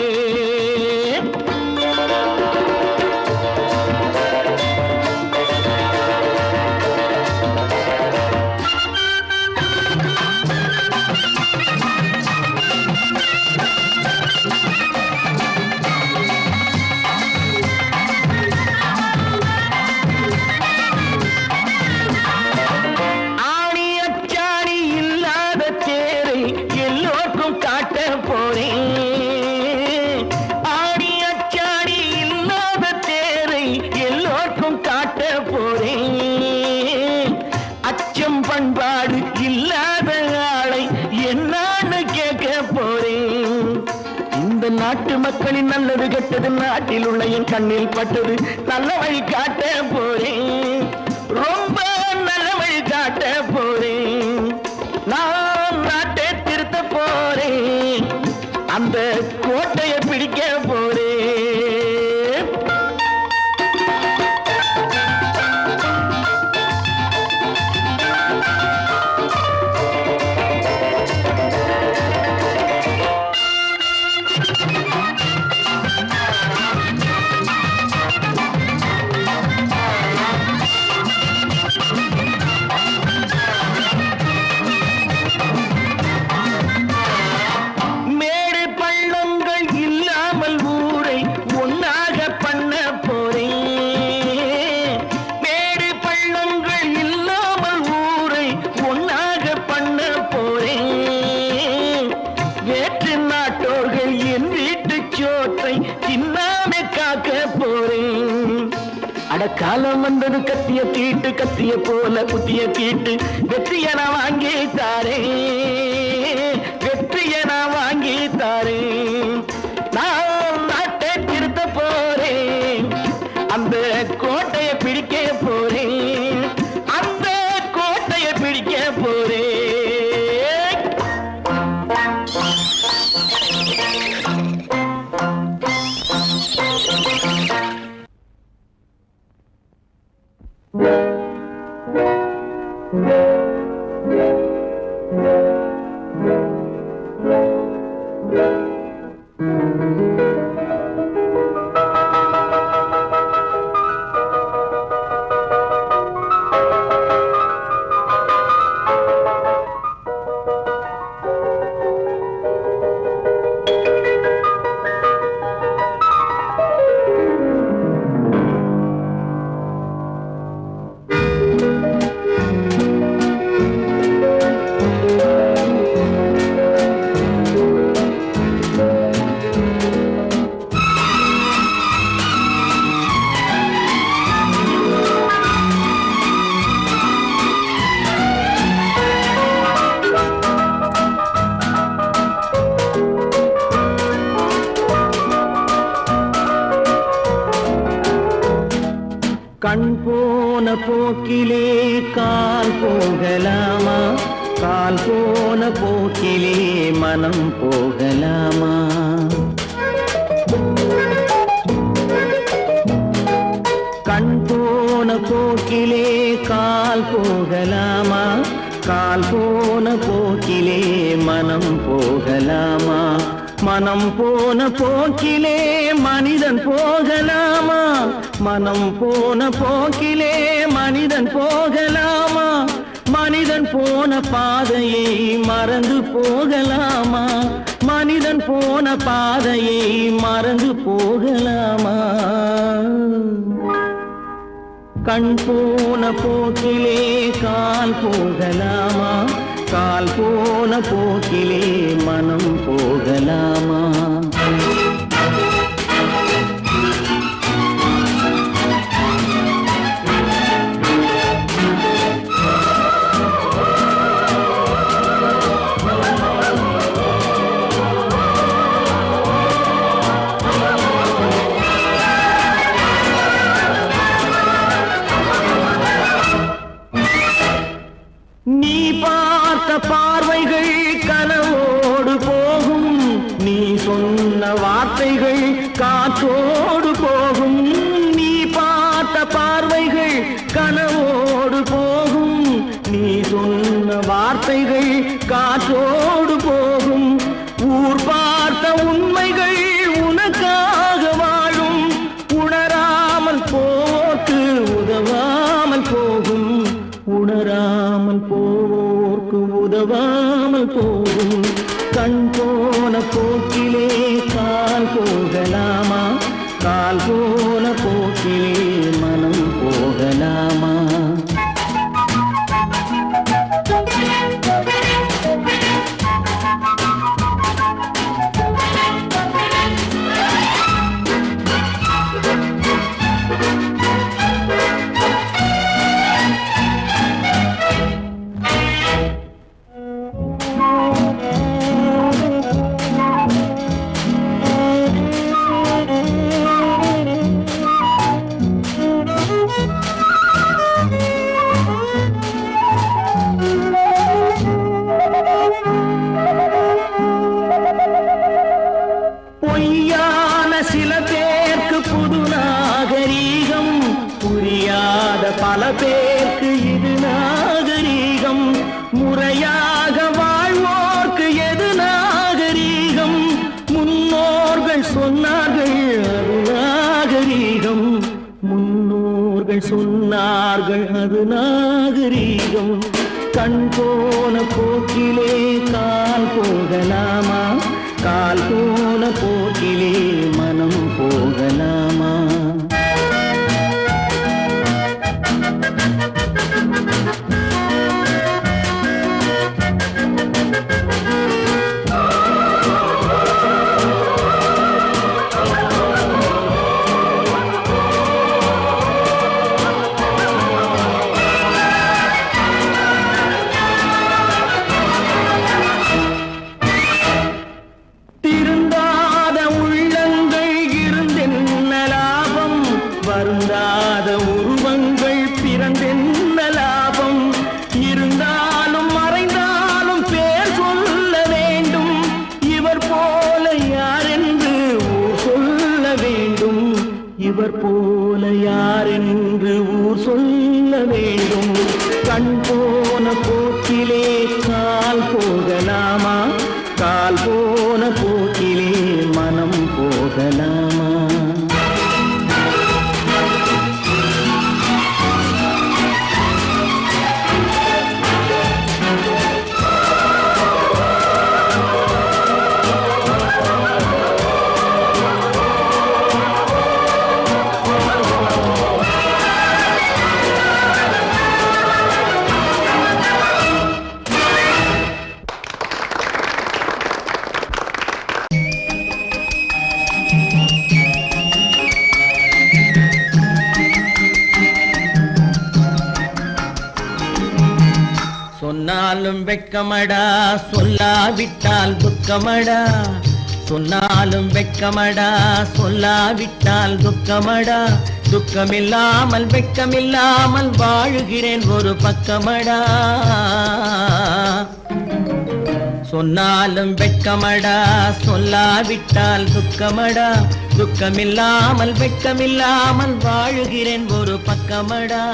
Speaker 6: ஆணி அச்சாணி இல்லாத தேரை எல்லோருக்கும் காட்ட போறேன் ஆணி அச்சாணி இல்லாத தேரை எல்லோருக்கும் காட்ட போறேன் அச்சம் பண்பாடு இல்லாத ஆளை என்னான்னு கேட்க போறேன் இந்த நாட்டு மக்களின் நல்லது கெட்டது நாட்டில் உள்ள என் கண்ணில் பட்டது நல்ல வழி காட்ட போறேன் ரொம்ப நல்ல வழி காட்ட போறேன் நான் நாட்டை திருத்த போறேன் அந்த கோட்டையை பிடிக்க போறேன் மேடு பள்ளங்கள் இல்லாமல் ஊரை ஒன்னாக பண்ண போறேன் மேடு பள்ளங்கள் இல்லாமல் ஊரை ஒன்னாக பண்ண போறேன் வேற்று நாட்டோர்கள் என் வீட்டு சோற்றை தின்னாமே காக்க போறேன் அட காலம் வந்தது கத்திய தீட்டு கத்திய போல குத்திய தீட்டு வெற்றிய நான் வாங்கி தாரேன் வெற்றிய நான் வாங்கி தாரேன் நான் நாட்டை திருத்த போறேன் அந்த கோட்டையை பிடிக்க போறேன் அந்த கோட்டையை பிடிக்க போறேன் போன போக்கிலே கால் போகலாமா கால் போன போக்கிலே மனம் போகலாமா கண் போன போக்கிலே கால் போகலாமா கால் போன போக்கிலே மனம் போகலாமா மனம் போன போக்கிலே மனிதன் போகலாமா மனம் போன போக்கிலே மனிதன் போகலாமா மனிதன் போன பாதையை மறந்து போகலாமா மனிதன் போன பாதையை மறந்து போகலாமா கண் போன போக்கிலே கால் போகலாமா கால் போன போக்கிலே மனம் போகலாமா நீ பார்த்த பார்வைகள் கனவோடு போகும் நீ சொன்ன வார்த்தைகள் காற்றோடு போகும் நீ பார்த்த பார்வைகள் கனவோடு போகும் நீ சொன்ன வார்த்தைகள் காற்றோடு போகும் ஊர் பார்த்த உண்மைகள் உனக்காக வாழும் உணராமல் போக்கு உதவாமல் போகும் உணராமல் போவோர்க்கு உதவாமல் போகும் கண் போன போக்கிலே கால் போகலாமா கால் போன போக்கிலே மனம் போகலாமா பொய்யான சில பேருக்கு புது நாகரீகம் புரியாத பல பேருக்கு இது நாகரீகம் முறையாக வாழ்வோர்க்கு எது நாகரீகம் முன்னோர்கள் சொன்னார்கள் அது நாகரீகம் முன்னோர்கள் சொன்னார்கள் அது நாகரீகம் கண் போன போக்கிலே கால் போகலாமா கால் போன போக்கிலே மனம் போகலாமா திருந்தாத உள்ளங்கள் இருந்தென்ன லாபம் வருந்தாத உருவங்கள் பிறந்தென்ன லாபம் இருந்தாலும் மறைந்தாலும் பேர் சொல்ல வேண்டும் இவர் போல யாரென்று ஊர் சொல்ல வேண்டும் இவர் போல யாரென்று ஊர் சொல்ல வேண்டும் கண் போன போக்கிலே கால் போகலாமா கால் போன போக்கிலே மனம் போகலாமா சொன்னாலும் வெட்கமடா சொல்லாவிட்டால் துக்கமடா சொன்னாலும் வெட்கமடா சொல்லாவிட்டால் துக்கமடா
Speaker 3: துக்கமில்லாமல் வெட்கமில்லாமல் வாழுகிறேன் ஒரு பக்கமடா. சொன்னாலும் வெட்கமடா, சொல்லாவிட்டால் துக்கமடா. துக்கமில்லாமல் வெட்கமில்லாமல் வாழுகிறேன் ஒரு பக்கமடா.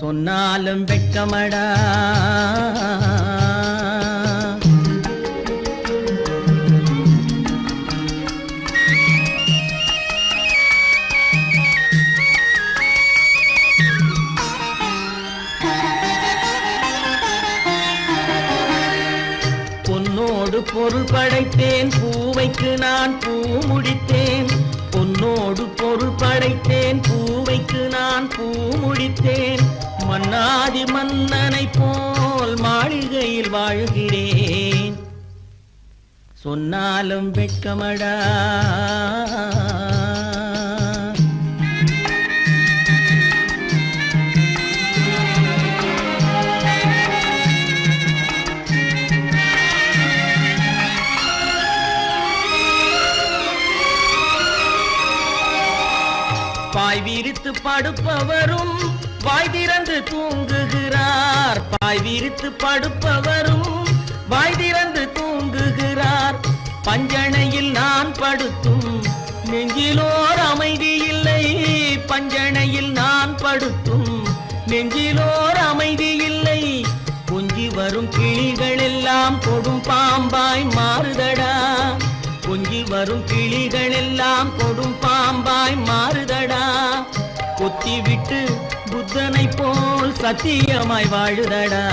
Speaker 3: சொன்னாலும் வெட்கமடா. பொன்னோடு பொருள் படைத்தேன், பூவைக்கு நான் பூ முடித்தேன். பொன்னோடு பொருள் படைத்தேன், பூவைக்கு நான் பூ முடித்தேன். மன்னாதி மன்னனை போல் மாளிகையில் வாழ்கிறேன். சொன்னாலும் வெட்கமடா. பாய் விரித்து படுப்பவரும் வாய் திறந்து தூங்குகிறார். பாய் விரித்து படுப்பவரும் வாய் திறந்து தூங்குகிறார். பஞ்சணையில் நான் படுத்தும் நெஞ்சிலோர் அமைதி இல்லை. பஞ்சணையில் நான் படுத்தும் நெஞ்சிலோர் அமைதி இல்லை. கொஞ்சி வரும் கிளிகள் எல்லாம் கொடும் பாம்பாய் மாறுதடா. கொஞ்சி வரும் கிளிகள் எல்லாம் கொடும் பாம்பாய் மாறுதடா. கொத்தி விட்டு புத்தனை போல் சத்தியமாய் வாழுதடா.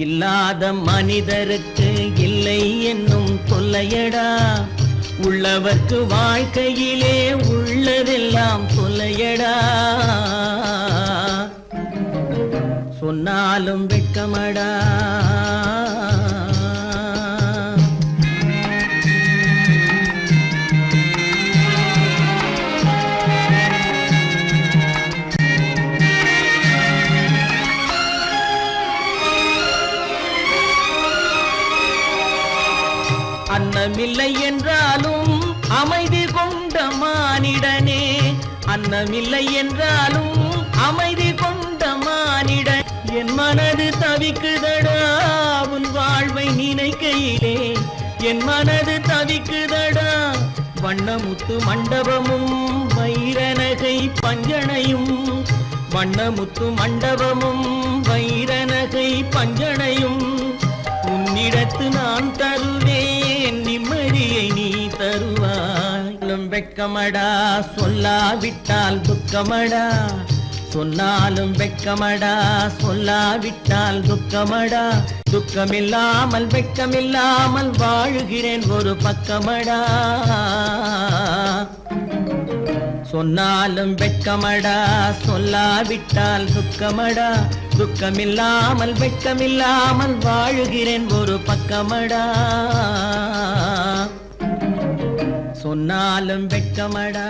Speaker 3: இல்லாத மனிதருக்கு இல்லை என்னும் தொல்லையடா. உள்ளவர்க்கு வாழ்க்கையிலே உள்ளதெல்லாம் தொல்லையடா. சொன்னாலும் வெட்கமடா. அன்னமில்லை என்றாலும் அமைதி கொண்ட மானிடனே. அன்னமில்லை என்றாலும் அமைதி கொண்ட மானிடன். என் மனது தவிக்குதடா உன் வாழ்வை நினைக்கையிலே. என் மனது தவிக்குதடா. வண்ணமுத்து மண்டபமும் வைரநகை பஞ்சனையும். வண்ணமுத்து மண்டபமும் வைரநகை பஞ்சனையும். உன்னிடத்து நான் தருவேன், நிம்மதியை நீ தருவாய். வெட்கமடா, சொல்லாவிட்டால் துக்கமடா. சொன்னாலும் வெட்கமடா, சொல்லாவிட்டால் துக்கமடா. துக்கமில்லாமல் வெட்கமில்லாமல் வாழுகிறேன் ஒரு பக்கமடா. சொன்னாலும் வெட்கமடா, சொல்லாவிட்டால் துக்கமடா. துக்கமில்லாமல் வெட்கமில்லாமல் வாழுகிறேன் ஒரு பக்கமடா. சொன்னாலும் வெட்கமடா.